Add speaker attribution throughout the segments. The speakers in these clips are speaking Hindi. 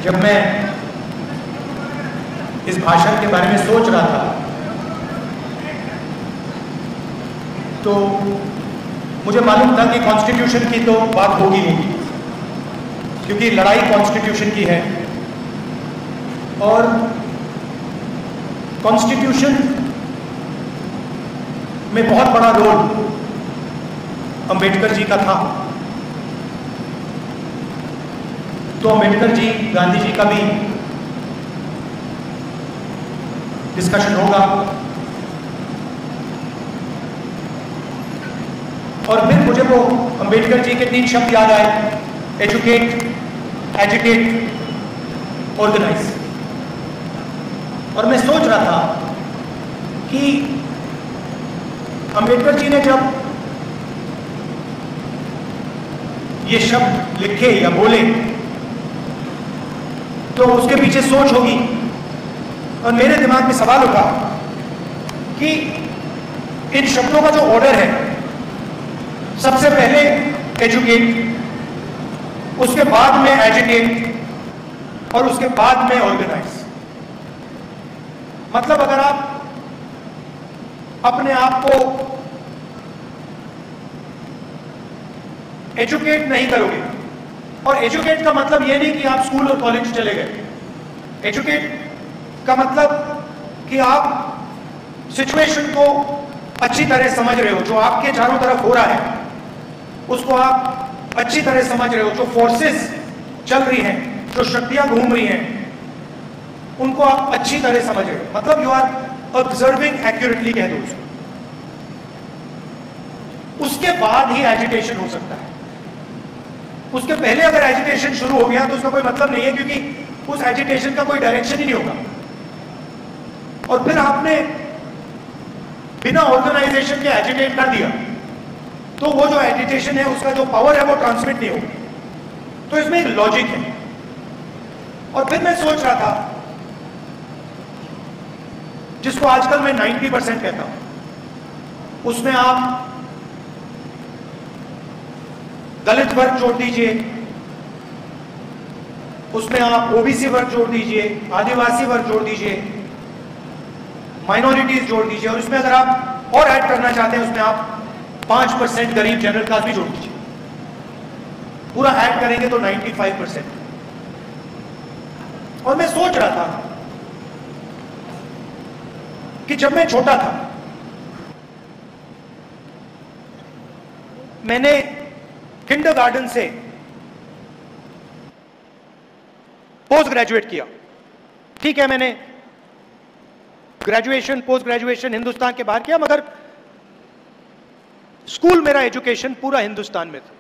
Speaker 1: जब मैं इस भाषण के बारे में सोच रहा था तो मुझे मालूम था कि कॉन्स्टिट्यूशन की तो बात होगी क्योंकि लड़ाई कॉन्स्टिट्यूशन की है और कॉन्स्टिट्यूशन में बहुत बड़ा रोल अंबेडकर जी का था। तो अंबेडकर जी, गांधी जी का भी डिस्कशन होगा और फिर मुझे वो अंबेडकर जी के 3 शब्द याद आए, एजुकेट, एजिटेट, ऑर्गेनाइज। और मैं सोच रहा था कि अंबेडकर जी ने जब ये शब्द लिखे या बोले तो उसके पीछे सोच होगी और मेरे दिमाग में सवाल उठा कि इन शब्दों का जो ऑर्डर है, सबसे पहले एजुकेट, उसके बाद में एजिटेट और उसके बाद में ऑर्गेनाइज। मतलब अगर आप अपने आप को एजुकेट नहीं करोगे, और एजुकेट का मतलब यह नहीं कि आप स्कूल और कॉलेज चले गए। एजुकेट का मतलब कि आप सिचुएशन को अच्छी तरह समझ रहे हो, जो आपके चारों तरफ हो रहा है उसको आप अच्छी तरह समझ रहे हो, जो फोर्सेस चल रही हैं, जो शक्तियां घूम रही हैं उनको आप अच्छी तरह समझ रहे हो। मतलब यू आर ऑब्जर्विंग एक्यूरेटली कह दो उसको। उसके बाद ही एजिटेशन हो सकता है। उसके पहले अगर एजिटेशन शुरू हो गया तो उसका कोई मतलब नहीं है, क्योंकि उस एजिटेशन का कोई डायरेक्शन ही नहीं होगा। और फिर आपने बिना ऑर्गेनाइजेशन के एजिटेट कर दिया तो वो जो एजिटेशन है उसका जो पावर है वो ट्रांसमिट नहीं होगा। तो इसमें एक लॉजिक है। और फिर मैं सोच रहा था, जिसको आजकल मैं 90% कहता हूं, उसमें आप दलित वर्ग जोड़ दीजिए, उसमें आप ओबीसी वर्ग जोड़ दीजिए, आदिवासी वर्ग जोड़ दीजिए, माइनॉरिटीज जोड़ दीजिए, और उसमें अगर आप और ऐड करना चाहते हैं उसमें आप 5% गरीब जनरल क्लास भी जोड़ दीजिए। पूरा ऐड करेंगे तो 95%। और मैं सोच रहा था कि जब मैं छोटा था मैंने किंडरगार्टन से पोस्ट ग्रेजुएट किया। ठीक है, मैंने ग्रेजुएशन, पोस्ट ग्रेजुएशन हिंदुस्तान के बाहर किया, मगर स्कूल, मेरा एजुकेशन पूरा हिंदुस्तान में था।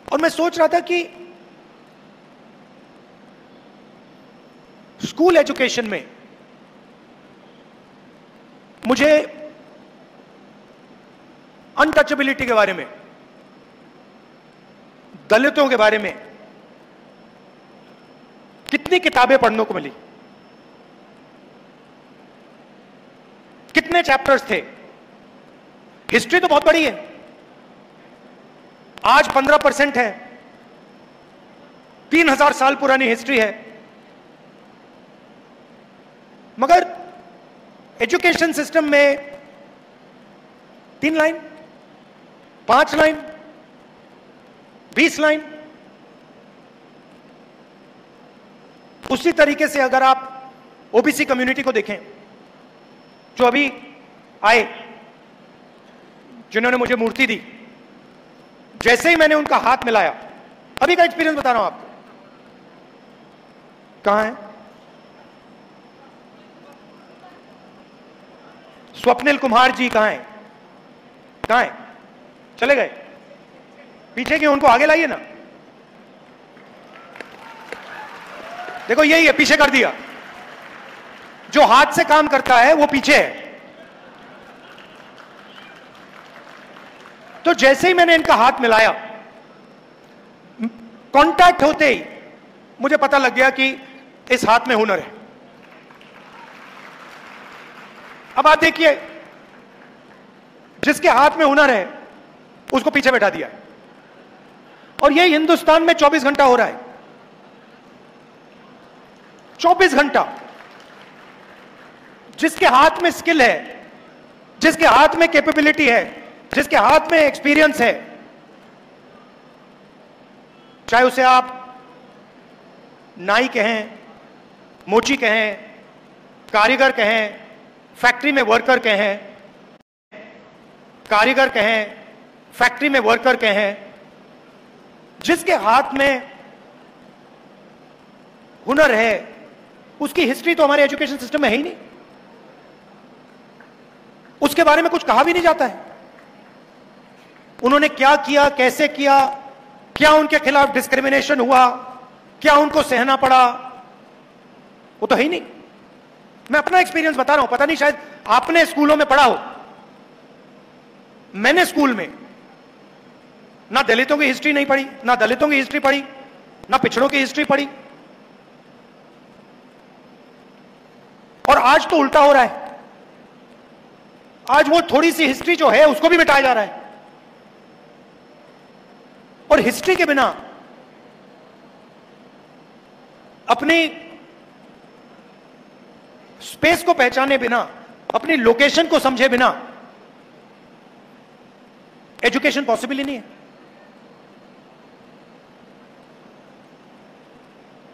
Speaker 1: और मैं सोच रहा था कि स्कूल एजुकेशन में मुझे अनटचेबिलिटी के बारे में, दलितों के बारे में कितनी किताबें पढ़ने को मिली, कितने चैप्टर्स थे। हिस्ट्री तो बहुत बड़ी है, आज 15% है, 3000 साल पुरानी हिस्ट्री है। मगर एजुकेशन सिस्टम में 3 लाइन, 5 लाइन, 20 लाइन। उसी तरीके से अगर आप ओबीसी कम्युनिटी को देखें, जो अभी आए, जिन्होंने मुझे मूर्ति दी, जैसे ही मैंने उनका हाथ मिलाया, अभी का एक्सपीरियंस बता रहा हूं आपको। कहां है स्वप्निल कुमार जी? कहां है? कहां है? चले गए? पीछे क्यों? उनको आगे लाइए ना। देखो यही है, पीछे कर दिया। जो हाथ से काम करता है वो पीछे है। तो जैसे ही मैंने इनका हाथ मिलाया, कांटेक्ट होते ही मुझे पता लग गया कि इस हाथ में हुनर है। अब आप देखिए, जिसके हाथ में हुनर है उसको पीछे बैठा दिया। और ये हिंदुस्तान में 24 घंटा हो रहा है। 24 घंटा। जिसके हाथ में स्किल है, जिसके हाथ में कैपेबिलिटी है, जिसके हाथ में एक्सपीरियंस है, चाहे उसे आप नाई कहें, मोची कहें, कारीगर कहें, फैक्ट्री में वर्कर कहें, कारीगर कहें, फैक्ट्री में वर्कर कहें, जिसके हाथ में हुनर है, उसकी हिस्ट्री तो हमारे एजुकेशन सिस्टम में है ही नहीं। उसके बारे में कुछ कहा भी नहीं जाता है। उन्होंने क्या किया, कैसे किया, क्या उनके खिलाफ डिस्क्रिमिनेशन हुआ, क्या उनको सहना पड़ा, वो तो है ही नहीं। मैं अपना एक्सपीरियंस बता रहा हूं, पता नहीं शायद आपने स्कूलों में पढ़ा हो। मैंने स्कूल में ना दलितों की हिस्ट्री नहीं पढ़ी, ना दलितों की हिस्ट्री पढ़ी, ना पिछड़ों की हिस्ट्री पढ़ी। और आज तो उल्टा हो रहा है। आज वो थोड़ी सी हिस्ट्री जो है उसको भी मिटाया जा रहा है। और हिस्ट्री के बिना, अपनी स्पेस को पहचाने बिना, अपनी लोकेशन को समझे बिना एजुकेशन पॉसिबल ही नहीं है।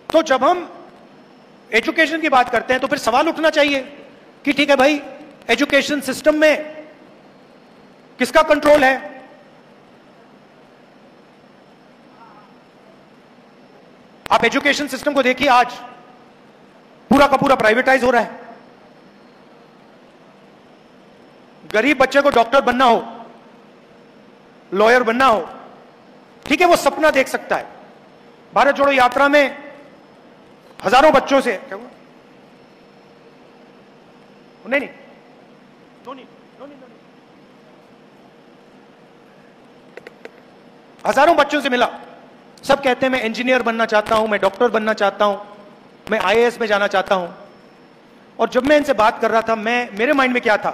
Speaker 1: तो जब हम एजुकेशन की बात करते हैं तो फिर सवाल उठना चाहिए कि ठीक है भाई, एजुकेशन सिस्टम में किसका कंट्रोल है? आप एजुकेशन सिस्टम को देखिए, आज पूरा का पूरा प्राइवेटाइज हो रहा है। गरीब बच्चे को डॉक्टर बनना हो, लॉयर बनना हो, ठीक है, वो सपना देख सकता है। भारत जोड़ो यात्रा में हजारों बच्चों से, क्या हुआ? नहीं नहीं, नो नहीं, नो नहीं, नो नहीं। हजारों बच्चों से मिला, सब कहते हैं मैं इंजीनियर बनना चाहता हूं, मैं डॉक्टर बनना चाहता हूं, मैं आईएएस में जाना चाहता हूं। और जब मैं इनसे बात कर रहा था, मेरे माइंड में क्या था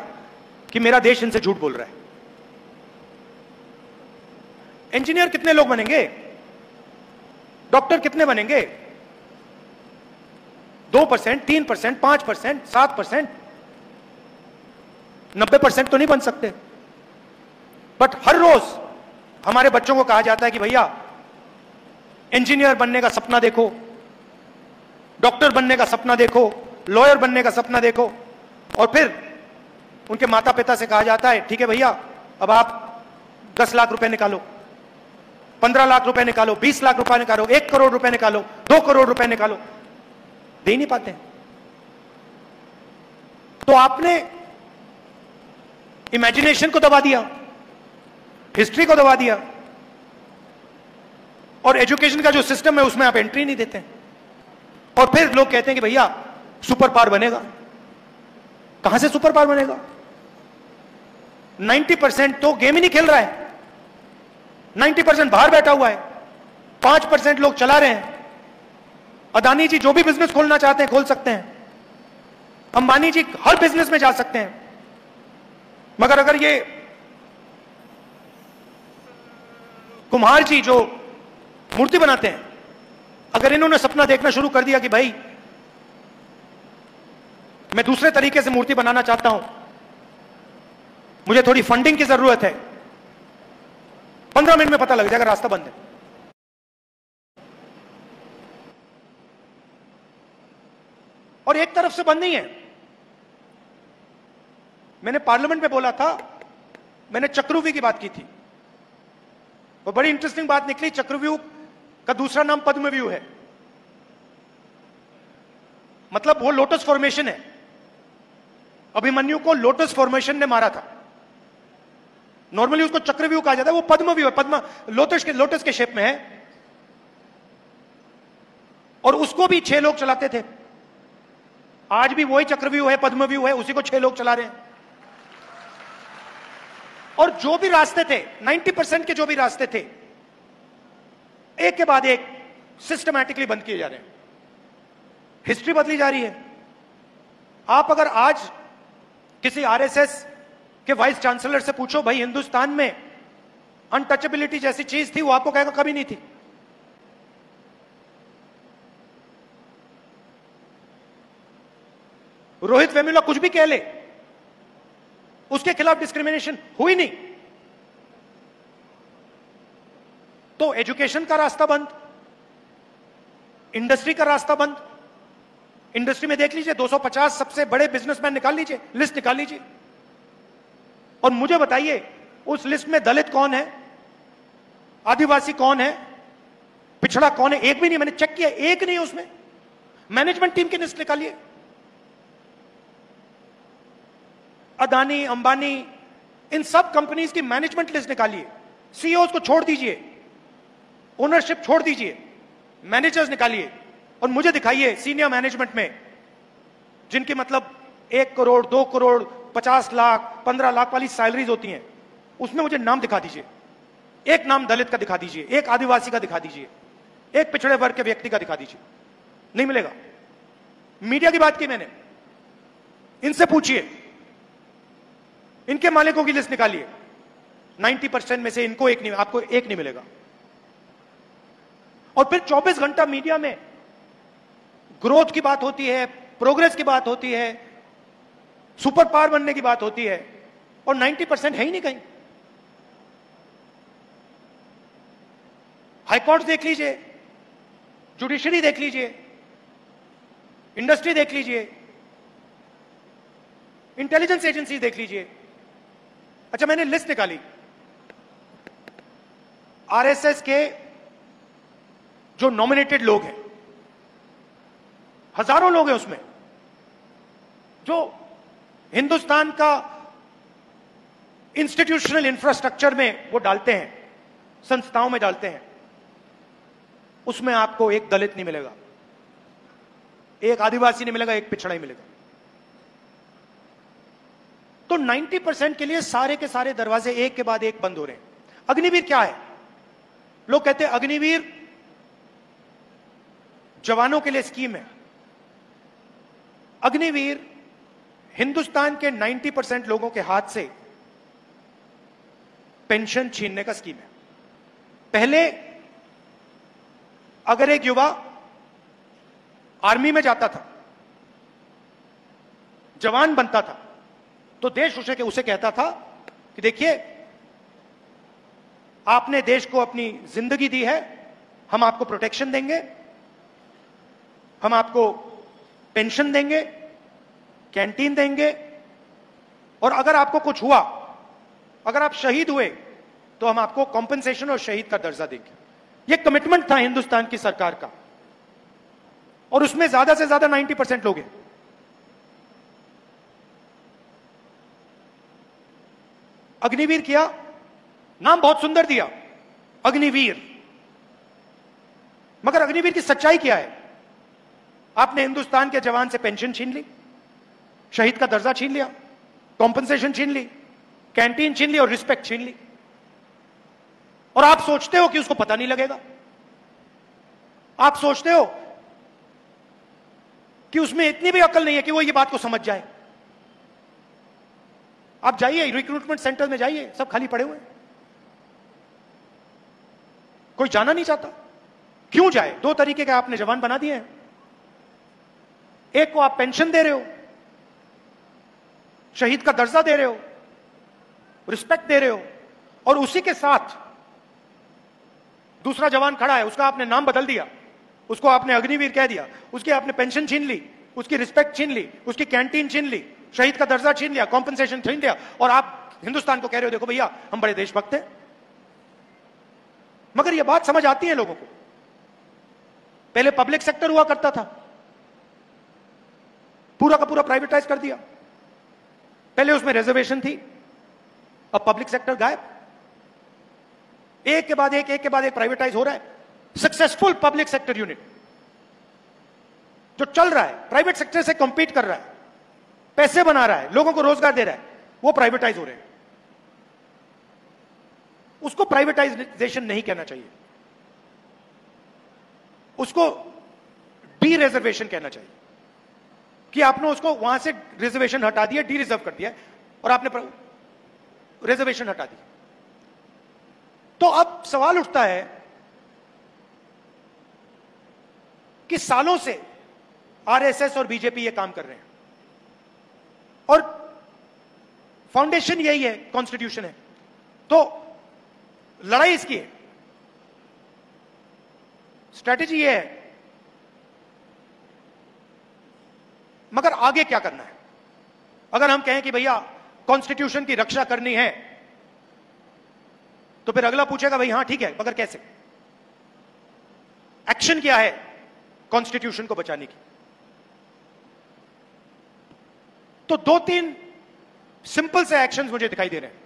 Speaker 1: कि मेरा देश इनसे झूठ बोल रहा है। इंजीनियर कितने लोग बनेंगे? डॉक्टर कितने बनेंगे? 2%, 3%, 5%, 7%, 90% तो नहीं बन सकते। बट हर रोज हमारे बच्चों को कहा जाता है कि भैया इंजीनियर बनने का सपना देखो, डॉक्टर बनने का सपना देखो, लॉयर बनने का सपना देखो। और फिर उनके माता पिता से कहा जाता है ठीक है भैया, अब आप 10 लाख रुपए निकालो, 15 लाख रुपए निकालो, 20 लाख रुपए निकालो, 1 करोड़ रुपए निकालो, 2 करोड़ रुपए निकालो। दे ही नहीं पाते। तो आपने इमेजिनेशन को दबा दिया, हिस्ट्री को दबा दिया, और एजुकेशन का जो सिस्टम है उसमें आप एंट्री नहीं देते। और फिर लोग कहते हैं कि भैया सुपर पावर बनेगा। कहां से सुपर पावर बनेगा? 90% तो गेम ही नहीं खेल रहा है, 90% बाहर बैठा हुआ है, 5% लोग चला रहे हैं। अदानी जी जो भी बिजनेस खोलना चाहते हैं खोल सकते हैं, अंबानी जी हर बिजनेस में जा सकते हैं। मगर अगर ये कुम्हार जी जो मूर्ति बनाते हैं, अगर इन्होंने सपना देखना शुरू कर दिया कि भाई मैं दूसरे तरीके से मूर्ति बनाना चाहता हूं, मुझे थोड़ी फंडिंग की जरूरत है, 15 मिनट में पता लग जाएगा रास्ता बंद है। और एक तरफ से बंद नहीं है। मैंने पार्लियामेंट में बोला था, मैंने चक्रव्यूह की बात की थी, वो बड़ी इंटरेस्टिंग बात निकली। चक्रव्यूह का दूसरा नाम पद्मव्यूह है, मतलब वो लोटस फॉर्मेशन है। अभिमन्यु को लोटस फॉर्मेशन ने मारा था। नॉर्मली उसको चक्रव्यूह कहा जाता है, वो पद्मव्यूह है, पद्म लोटस के शेप में है। और उसको भी 6 लोग चलाते थे। आज भी वही चक्रव्यूह है, पद्मव्यूह है, उसी को 6 लोग चला रहे हैं। और जो भी रास्ते थे, 90% के जो भी रास्ते थे, एक के बाद एक सिस्टमैटिकली बंद किए जा रहे हैं। हिस्ट्री बदली जा रही है। आप अगर आज किसी आरएसएस के वाइस चांसलर से पूछो भाई हिंदुस्तान में अनटचेबिलिटी जैसी चीज थी, वो आपको कहेगा कभी नहीं थी। रोहित वेमुला कुछ भी कह ले, उसके खिलाफ डिस्क्रिमिनेशन हुई नहीं। तो एजुकेशन का रास्ता बंद, इंडस्ट्री का रास्ता बंद। इंडस्ट्री में देख लीजिए 250 सबसे बड़े बिजनेसमैन निकाल लीजिए, लिस्ट निकाल लीजिए, और मुझे बताइए उस लिस्ट में दलित कौन है, आदिवासी कौन है, पिछड़ा कौन है? एक भी नहीं, मैंने चेक किया, एक नहीं उसमें। मैनेजमेंट टीम की लिस्ट निकालिए, अदानी, अंबानी, इन सब कंपनीज की मैनेजमेंट लिस्ट निकालिए। सीईओ को छोड़ दीजिए, ओनरशिप छोड़ दीजिए, मैनेजर्स निकालिए, और मुझे दिखाइए सीनियर मैनेजमेंट में जिनकी मतलब 1 करोड़ 2 करोड़ 50 लाख 15 लाख वाली सैलरीज होती हैं, उसमें मुझे नाम दिखा दीजिए। एक नाम दलित का दिखा दीजिए, एक आदिवासी का दिखा दीजिए, एक पिछड़े वर्ग के व्यक्ति का दिखा दीजिए, नहीं मिलेगा। मीडिया की बात की मैंने, इनसे पूछिए, इनके मालिकों की लिस्ट निकालिए, 90% में से इनको एक नहीं, आपको एक नहीं मिलेगा। और फिर 24 घंटा मीडिया में ग्रोथ की बात होती है, प्रोग्रेस की बात होती है, सुपर पावर बनने की बात होती है, और 90% है ही नहीं कहीं। हाईकोर्ट देख लीजिए, जुडिशरी देख लीजिए, इंडस्ट्री देख लीजिए, इंटेलिजेंस एजेंसी देख लीजिए। अच्छा, मैंने लिस्ट निकाली आरएसएस के जो नॉमिनेटेड लोग हैं, हजारों लोग हैं उसमें, जो हिंदुस्तान का इंस्टीट्यूशनल इंफ्रास्ट्रक्चर में वो डालते हैं, संस्थाओं में डालते हैं, उसमें आपको एक दलित नहीं मिलेगा, एक आदिवासी नहीं मिलेगा, एक पिछड़ा ही मिलेगा। तो 90% के लिए सारे के सारे दरवाजे एक के बाद एक बंद हो रहे हैं। अग्निवीर क्या है? लोग कहते हैं अग्निवीर जवानों के लिए स्कीम है। अग्निवीर हिंदुस्तान के 90% लोगों के हाथ से पेंशन छीनने का स्कीम है। पहले अगर एक युवा आर्मी में जाता था, जवान बनता था, तो देश उसे कहता था कि देखिए, आपने देश को अपनी जिंदगी दी है, हम आपको प्रोटेक्शन देंगे, हम आपको पेंशन देंगे, कैंटीन देंगे, और अगर आपको कुछ हुआ, अगर आप शहीद हुए, तो हम आपको कॉम्पेंसेशन और शहीद का दर्जा देंगे। यह कमिटमेंट था हिंदुस्तान की सरकार का, और उसमें ज्यादा से ज्यादा 90% लोग हैं। अग्निवीर किया, नाम बहुत सुंदर दिया, अग्निवीर, मगर अग्निवीर की सच्चाई क्या है? आपने हिंदुस्तान के जवान से पेंशन छीन ली, शहीद का दर्जा छीन लिया, कॉम्पेंसेशन छीन ली, कैंटीन छीन ली, और रिस्पेक्ट छीन ली, और आप सोचते हो कि उसको पता नहीं लगेगा। आप सोचते हो कि उसमें इतनी भी अकल नहीं है कि वो ये बात को समझ जाए। आप जाइए रिक्रूटमेंट सेंटर में, जाइए, सब खाली पड़े हुए, कोई जाना नहीं चाहता। क्यों जाए? 2 तरीके के आपने जवान बना दिए हैं। एक को आप पेंशन दे रहे हो, शहीद का दर्जा दे रहे हो, रिस्पेक्ट दे रहे हो, और उसी के साथ दूसरा जवान खड़ा है, उसका आपने नाम बदल दिया, उसको आपने अग्निवीर कह दिया, उसकी आपने पेंशन छीन ली, उसकी रिस्पेक्ट छीन ली, उसकी कैंटीन छीन ली, शहीद का दर्जा छीन लिया, कॉम्पेंसेशन छीन लिया, और आप हिंदुस्तान को कह रहे हो देखो भैया हम बड़े देशभक्त हैं। मगर यह बात समझ आती है लोगों को। पहले पब्लिक सेक्टर हुआ करता था, पूरा का पूरा प्राइवेटाइज कर दिया। पहले उसमें रिजर्वेशन थी, अब पब्लिक सेक्टर गायब। एक के बाद एक प्राइवेटाइज हो रहा है। सक्सेसफुल पब्लिक सेक्टर यूनिट जो चल रहा है, प्राइवेट सेक्टर से कंपीट कर रहा है, पैसे बना रहा है, लोगों को रोजगार दे रहा है, वो प्राइवेटाइज हो रहे हैं। उसको प्राइवेटाइजेशन नहीं कहना चाहिए, उसको डी रिजर्वेशन कहना चाहिए, कि आपने उसको वहां से रिजर्वेशन हटा दिया, डी रिजर्व कर दिया, और आपने रिजर्वेशन हटा दी। तो अब सवाल उठता है कि सालों से आरएसएस और बीजेपी ये काम कर रहे हैं और फाउंडेशन यही है, कॉन्स्टिट्यूशन है, तो लड़ाई इसकी है, स्ट्रैटेजी ये है। मगर आगे क्या करना है? अगर हम कहें कि भैया कॉन्स्टिट्यूशन की रक्षा करनी है, तो फिर अगला पूछेगा भाई हां ठीक है, मगर कैसे? एक्शन क्या है कॉन्स्टिट्यूशन को बचाने की? तो दो तीन सिंपल से एक्शंस मुझे दिखाई दे रहे हैं।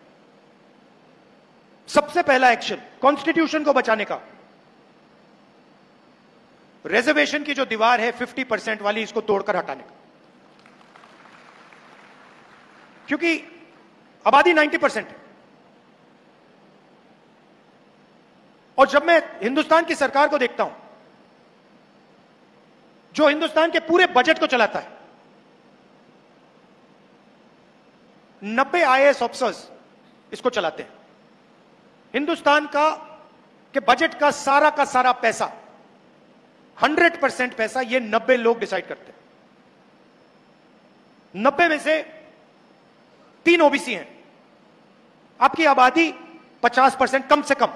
Speaker 1: सबसे पहला एक्शन कॉन्स्टिट्यूशन को बचाने का, रिजर्वेशन की जो दीवार है 50% वाली, इसको तोड़कर हटाने का। क्योंकि आबादी 90% है और जब मैं हिंदुस्तान की सरकार को देखता हूं, जो हिंदुस्तान के पूरे बजट को चलाता है, 90 आईएएस ऑफिसर्स इसको चलाते हैं। हिंदुस्तान के बजट का सारा पैसा, 100% पैसा ये 90 लोग डिसाइड करते हैं। 90 में से 3 ओबीसी हैं। आपकी आबादी 50% कम से कम,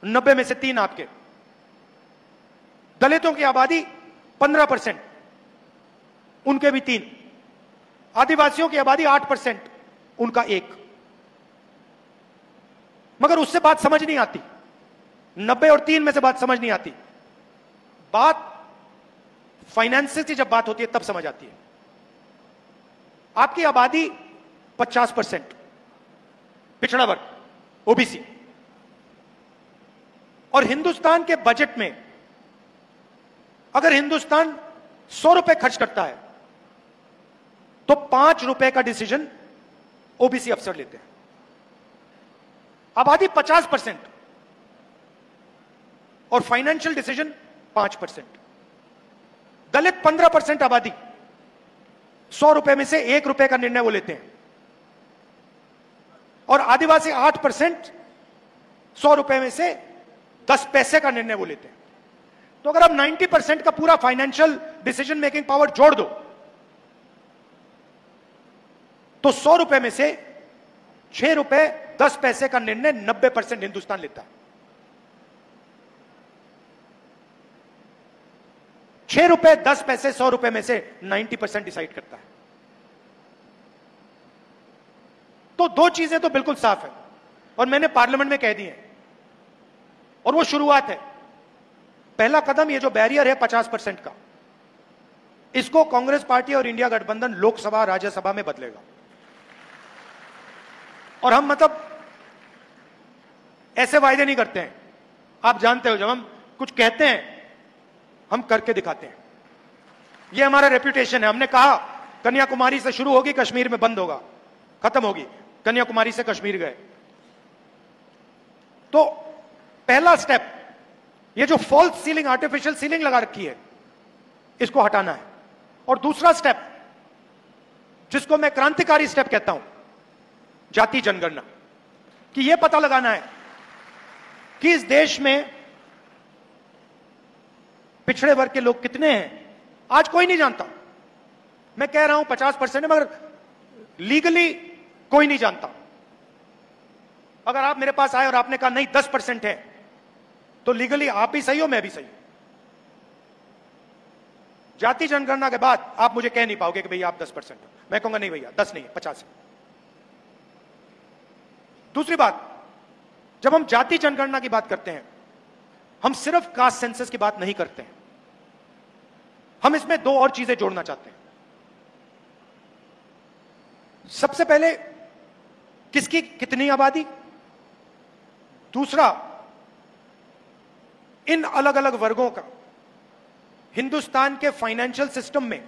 Speaker 1: 90 में से 3 आपके। दलितों की आबादी 15%, उनके भी 3। आदिवासियों की आबादी 8%, उनका 1। मगर उससे बात समझ नहीं आती, 90 और 3 में से बात समझ नहीं आती। बात फाइनेंस की जब बात होती है तब समझ आती है। आपकी आबादी 50% पिछड़ा वर्ग, ओबीसी, और हिंदुस्तान के बजट में अगर हिंदुस्तान 100 रुपए खर्च करता है तो 5 रुपए का डिसीजन ओबीसी अफसर लेते हैं। आबादी 50% और फाइनेंशियल डिसीजन 5%। दलित 15% आबादी, 100 रुपए में से 1 रुपए का निर्णय वो लेते हैं। और आदिवासी 8%, 100 रुपए में से 10 पैसे का निर्णय वो लेते हैं। तो अगर आप 90% का पूरा फाइनेंशियल डिसीजन मेकिंग पावर जोड़ दो तो 100 रुपए में से 6 रुपए 10 पैसे का निर्णय 90% हिंदुस्तान लेता है। 6 रुपए 10 पैसे 100 रुपए में से 90% डिसाइड करता है। तो दो चीजें तो बिल्कुल साफ है और मैंने पार्लियामेंट में कह दी है, और वो शुरुआत है। पहला कदम ये जो बैरियर है 50% का, इसको कांग्रेस पार्टी और इंडिया गठबंधन लोकसभा राज्यसभा में बदलेगा। और हम मतलब ऐसे वायदे नहीं करते हैं, आप जानते हो, जब हम कुछ कहते हैं हम करके दिखाते हैं। ये हमारा रेप्यूटेशन है। हमने कहा कन्याकुमारी से शुरू होगी, कश्मीर में बंद होगा, खत्म होगी, कन्याकुमारी से कश्मीर गए। तो पहला स्टेप, ये जो फॉल्स सीलिंग, आर्टिफिशियल सीलिंग लगा रखी है, इसको हटाना है। और दूसरा स्टेप, जिसको मैं क्रांतिकारी स्टेप कहता हूं, जाति जनगणना, कि यह पता लगाना है कि इस देश में पिछड़े वर्ग के लोग कितने हैं। आज कोई नहीं जानता। मैं कह रहा हूं 50% है, मगर लीगली कोई नहीं जानता। अगर आप मेरे पास आए और आपने कहा नहीं 10% है, तो लीगली आप भी सही हो, मैं भी सही हूं। जाति जनगणना के बाद आप मुझे कह नहीं पाओगे कि भैया आप 10% हो। मैं कहूंगा नहीं भैया 10 नहीं है, 50 है। दूसरी बात, जब हम जाति जनगणना की बात करते हैं, हम सिर्फ कास्ट सेंसस की बात नहीं करते हैं, हम इसमें 2 और चीजें जोड़ना चाहते हैं। सबसे पहले, किसकी कितनी आबादी। दूसरा, इन अलग अलग वर्गों का हिंदुस्तान के फाइनेंशियल सिस्टम में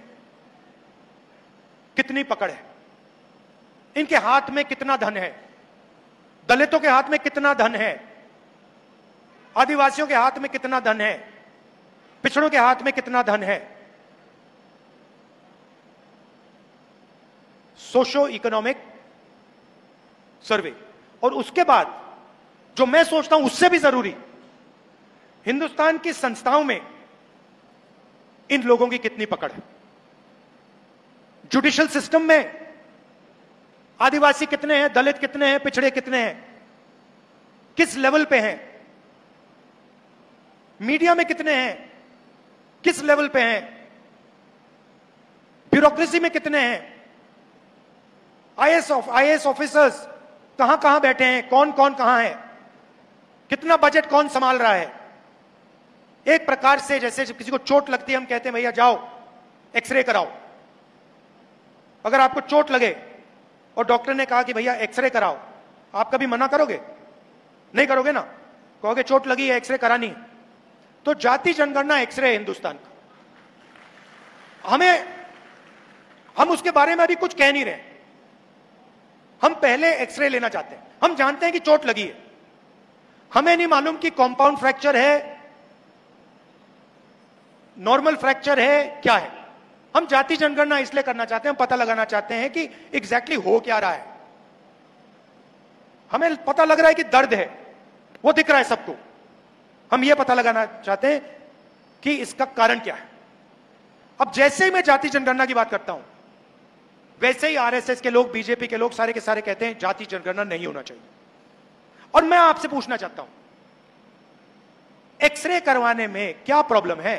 Speaker 1: कितनी पकड़ है, इनके हाथ में कितना धन है। दलितों के हाथ में कितना धन है, आदिवासियों के हाथ में कितना धन है, पिछड़ों के हाथ में कितना धन है। Socio economic survey. और उसके बाद जो मैं सोचता हूं उससे भी जरूरी, हिंदुस्तान की संस्थाओं में इन लोगों की कितनी पकड़ है। जुडिशियल सिस्टम में आदिवासी कितने हैं, दलित कितने हैं, पिछड़े कितने हैं, किस लेवल पे हैं। मीडिया में कितने हैं, किस लेवल पे हैं। ब्यूरोक्रेसी में कितने हैं। आईएएस ऑफिसर्स कहां कहां बैठे हैं, कौन कौन कहां है, कितना बजट कौन संभाल रहा है। एक प्रकार से जैसे किसी को चोट लगती है, हम कहते हैं भैया जाओ एक्सरे कराओ। अगर आपको चोट लगे और डॉक्टर ने कहा कि भैया एक्सरे कराओ, आप कभी मना करोगे? नहीं करोगे ना, कहोगे चोट लगी है एक्सरे करानी है। तो जाति जनगणना एक्सरे हिंदुस्तान का, हम उसके बारे में अभी कुछ कह नहीं रहे। हम पहले एक्सरे लेना चाहते हैं। हम जानते हैं कि चोट लगी है, हमें नहीं मालूम कि कंपाउंड फ्रैक्चर है, नॉर्मल फ्रैक्चर है, क्या है। हम जाति जनगणना इसलिए करना चाहते हैं, हम पता लगाना चाहते हैं कि एग्जैक्टली हो क्या रहा है। हमें पता लग रहा है कि दर्द है, वो दिख रहा है सबको। हम ये पता लगाना चाहते हैं कि इसका कारण क्या है। अब जैसे ही मैं जाति जनगणना की बात करता हूं, वैसे ही आरएसएस के लोग, बीजेपी के लोग सारे के सारे कहते हैं जाति जनगणना नहीं होना चाहिए। और मैं आपसे पूछना चाहता हूं, एक्सरे करवाने में क्या प्रॉब्लम है,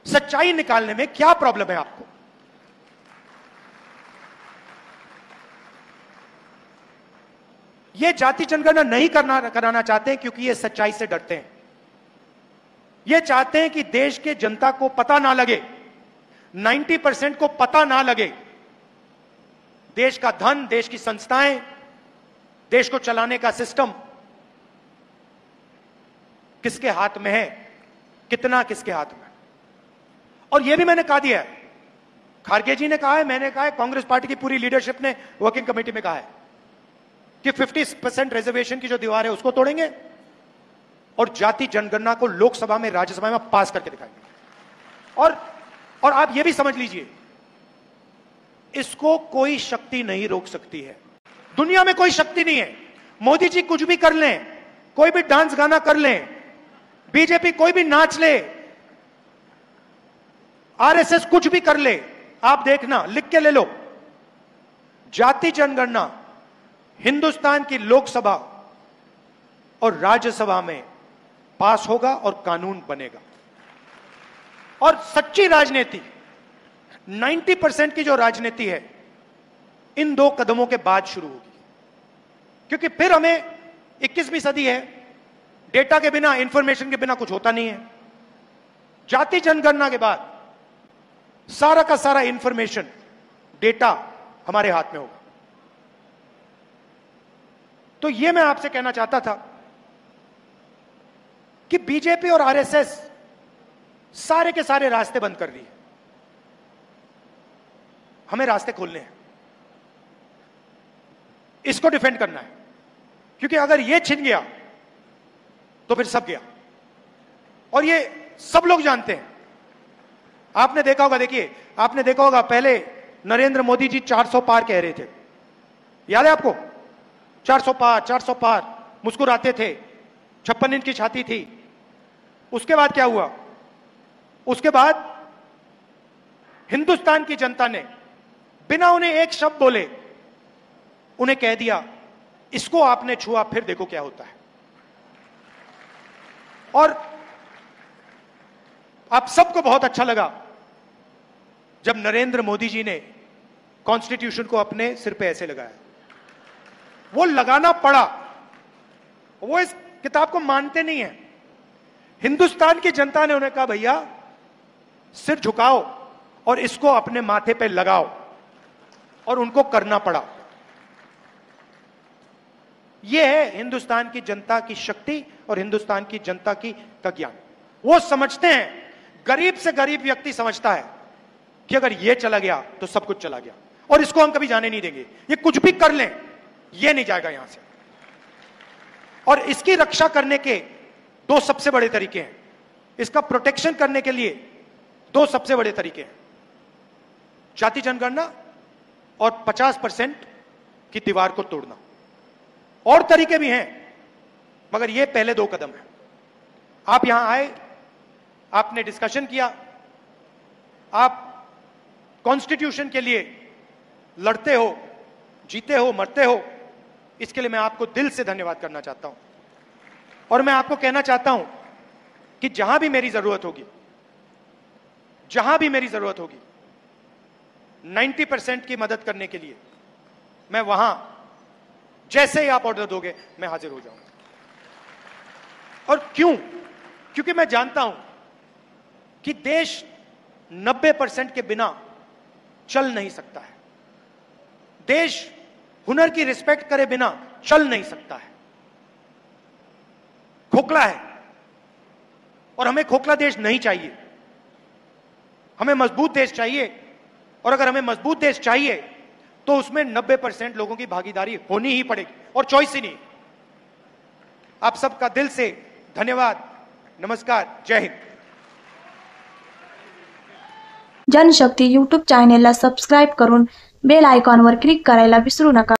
Speaker 1: सच्चाई निकालने में क्या प्रॉब्लम है आपको? ये जाति जनगणना नहीं कराना चाहते हैं क्योंकि ये सच्चाई से डरते हैं। ये चाहते हैं कि देश के जनता को पता ना लगे, 90% को पता ना लगे देश का धन, देश की संस्थाएं, देश को चलाने का सिस्टम किसके हाथ में है, कितना किसके हाथ में। और यह भी मैंने कहा दिया है, खारगे जी ने कहा है, मैंने कहा है, कांग्रेस पार्टी की पूरी लीडरशिप ने वर्किंग कमेटी में कहा है कि 50% रिजर्वेशन की जो दीवार है उसको तोड़ेंगे और जाति जनगणना को लोकसभा में, राज्यसभा में पास करके दिखाएंगे। और आप यह भी समझ लीजिए, इसको कोई शक्ति नहीं रोक सकती है। दुनिया में कोई शक्ति नहीं है। मोदी जी कुछ भी कर लें, कोई भी डांस गाना कर लें, बीजेपी कोई भी नाच ले, आरएसएस कुछ भी कर ले, आप देखना, लिख के ले लो, जाति जनगणना हिंदुस्तान की लोकसभा और राज्यसभा में पास होगा और कानून बनेगा। और सच्ची राजनीति, 90% की जो राजनीति है, इन दो कदमों के बाद शुरू होगी। क्योंकि फिर हमें 21वीं सदी है, डेटा के बिना, इंफॉर्मेशन के बिना कुछ होता नहीं है। जाति जनगणना के बाद सारा का सारा इंफॉर्मेशन, डेटा हमारे हाथ में होगा। तो यह मैं आपसे कहना चाहता था कि बीजेपी और आरएसएस सारे के सारे रास्ते बंद कर दिए। हमें रास्ते खोलने हैं, इसको डिफेंड करना है। क्योंकि अगर यह छिन गया तो फिर सब गया। और ये सब लोग जानते हैं। आपने देखा होगा, देखिए आपने देखा होगा, पहले नरेंद्र मोदी जी 400 पार कह रहे थे, याद है आपको? 400 पार, 400 पार, मुस्कुराते थे, 56 इंच की छाती थी। उसके बाद क्या हुआ? उसके बाद हिंदुस्तान की जनता ने बिना उन्हें एक शब्द बोले उन्हें कह दिया, इसको आपने छुआ फिर देखो क्या होता है। और आप सबको बहुत अच्छा लगा जब नरेंद्र मोदी जी ने कॉन्स्टिट्यूशन को अपने सिर पे ऐसे लगाया। वो लगाना पड़ा, वो इस किताब को मानते नहीं है। हिंदुस्तान की जनता ने उन्हें कहा, भैया सिर झुकाओ और इसको अपने माथे पे लगाओ, और उनको करना पड़ा। यह है हिंदुस्तान की जनता की शक्ति और हिंदुस्तान की जनता का ज्ञान। वो समझते हैं, गरीब से गरीब व्यक्ति समझता है कि अगर यह चला गया तो सब कुछ चला गया, और इसको हम कभी जाने नहीं देंगे। ये कुछ भी कर लें, यह नहीं जाएगा यहां से। और इसकी रक्षा करने के दो सबसे बड़े तरीके हैं, इसका प्रोटेक्शन करने के लिए दो सबसे बड़े तरीके हैं, जाति जनगणना और 50% की दीवार को तोड़ना। और तरीके भी हैं, मगर ये पहले 2 कदम है। आप यहां आए, आपने डिस्कशन किया, आप कॉन्स्टिट्यूशन के लिए लड़ते हो, जीते हो, मरते हो, इसके लिए मैं आपको दिल से धन्यवाद करना चाहता हूं। और मैं आपको कहना चाहता हूं कि जहां भी मेरी जरूरत होगी, 90% की मदद करने के लिए मैं वहां, जैसे ही आप ऑर्डर दोगे, मैं हाजिर हो जाऊंगा। और क्यों? क्योंकि मैं जानता हूं कि देश 90% के बिना चल नहीं सकता है। देश हुनर की रिस्पेक्ट करे बिना चल नहीं सकता है। खोखला है, और हमें खोखला देश नहीं चाहिए। हमें मजबूत देश चाहिए, और अगर हमें मजबूत देश चाहिए तो उसमें 90% लोगों की भागीदारी होनी ही पड़ेगी, और चॉइस ही नहीं। आप सबका दिल से धन्यवाद, नमस्कार, जय हिंद।
Speaker 2: जनशक्ती यूट्यूब चॅनेलला सबस्क्राईब करून बेल आयकॉनवर क्लिक करायला विसरू नका।